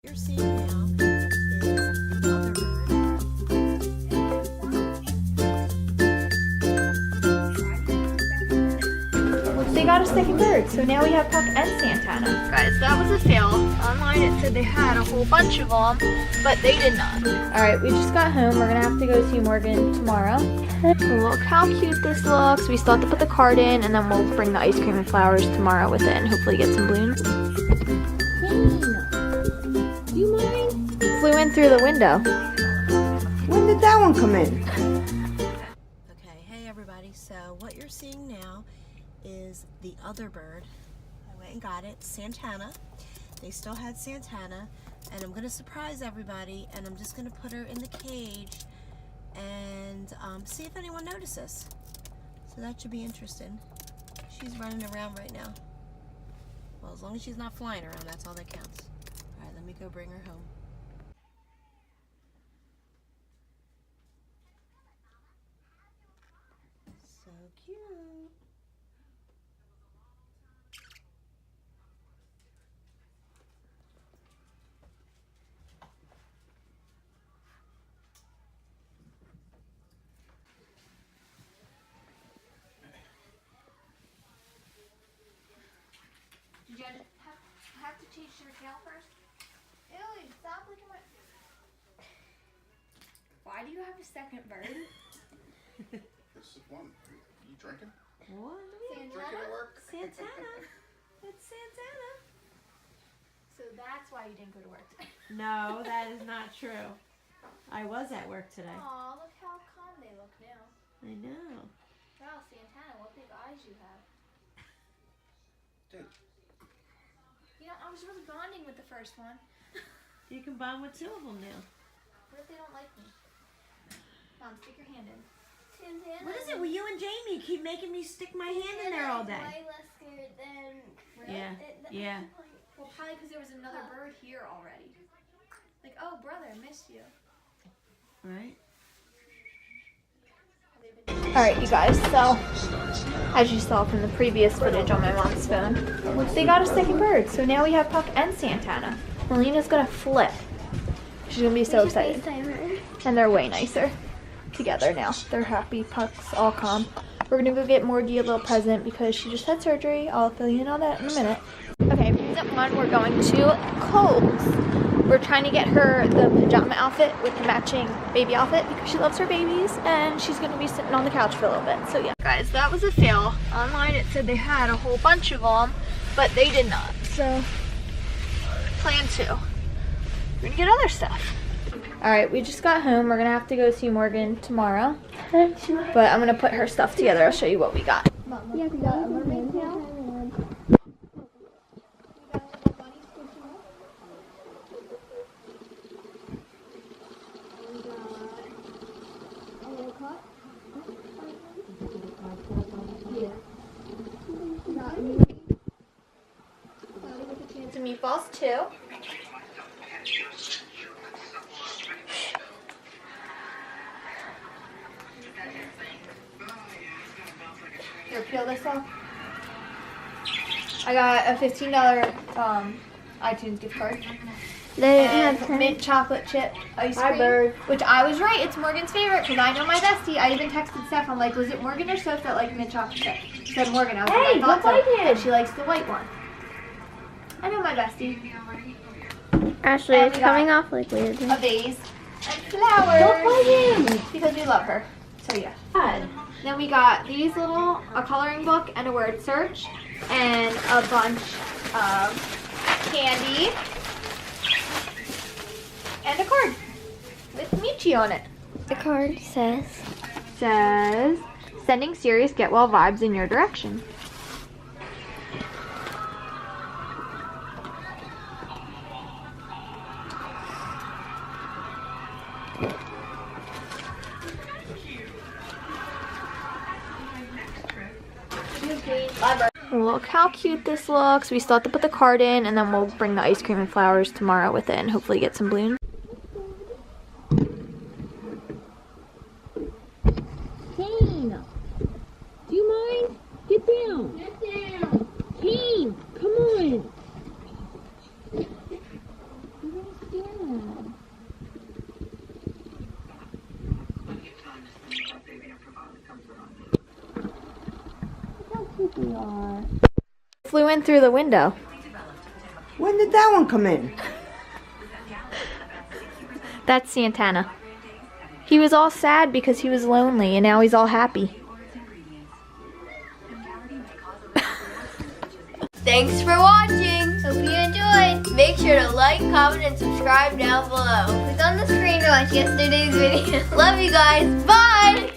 You're seeing now is the other bird. They got a second bird, so now we have Puck and Santana. Guys, that was a fail. Online it said they had a whole bunch of them, but they did not. Alright, we just got home. We're gonna have to go see Morgan tomorrow. Look how cute this looks. We still have to put the card in, and then we'll bring the ice cream and flowers tomorrow with it and hopefully get some balloons. Do you mind? Flew in through the window. When did that one come in? Okay, hey everybody. So what you're seeing now is the other bird. I went and got it, Santana. They still had Santana, and I'm gonna surprise everybody, and I'm just gonna put her in the cage and see if anyone notices. So that should be interesting. She's running around right now. Well, as long as she's not flying around, that's all that counts. All right, let me go bring her home. So cute. Did you have to change your tail first? Ellie, stop looking at my... Why do you have a second bird? This is one. You drinking? What? Drinking at work? Santana. It's Santana. So that's why you didn't go to work today. No, that is not true. I was at work today. Aw, look how calm they look now. I know. Wow, Santana, what big eyes you have. Dude. You know, I was really bonding with the first one. You can bond with two of them now. What if they don't like me? Mom, stick your hand in. Santana. What is it with you and Jamie? Keep making me stick my hand in there all day. Way less scared than Yeah, yeah. Well, probably because there was another bird here already. Like, oh, brother, I missed you. Right? Alright, you guys, so as you saw from the previous footage on my mom's phone, they got a second bird, so now we have Puck and Santana. Melina's gonna flip. She's gonna be so excited. And they're way nicer together now. They're happy. Puck's all calm. We're gonna go get Morgie a little present because she just had surgery. I'll fill you in on that in a minute. Okay, step one, we're going to Kohl's. We're trying to get her the pajama outfit with the matching baby outfit because she loves her babies and she's going to be sitting on the couch for a little bit. So yeah. Guys, that was a fail. Online it said they had a whole bunch of them, but they did not. So, plan two. We're going to get other stuff. Alright, we just got home. We're going to have to go see Morgan tomorrow. But I'm going to put her stuff together. I'll show you what we got. Yeah, we got a mermaid tail. Some meatballs too. Here, peel this off. I got a $15 iTunes gift card. They And have mint chocolate chip ice cream, which I was right. It's Morgan's favorite because I know my bestie. I even texted Steph. I'm like, was it Morgan or Steph that liked mint chocolate chip? She said Morgan. I was like, I thought so. And she likes the white one. I know my bestie. Ashley, And it's we got coming off like weird. A vase and flowers. Don't bite him! Because we love her. So yeah. Then we got these a coloring book and a word search and a bunch of candy and a card with Michi on it. The card says, Sending serious get well vibes in your direction. Look how cute this looks. We still have to put the card in and then we'll bring the ice cream and flowers tomorrow with it and hopefully get some balloons. Kane! Do you mind? Get down! Get down! Kane! Come on! Dad. Look how cute they are. Flew in through the window. When did that one come in? That's Santana. He was all sad because he was lonely, and now he's all happy. Thanks for watching. Hope you enjoyed. Make sure to like, comment, and subscribe down below. Click on the screen to watch yesterday's video. Love you guys. Bye.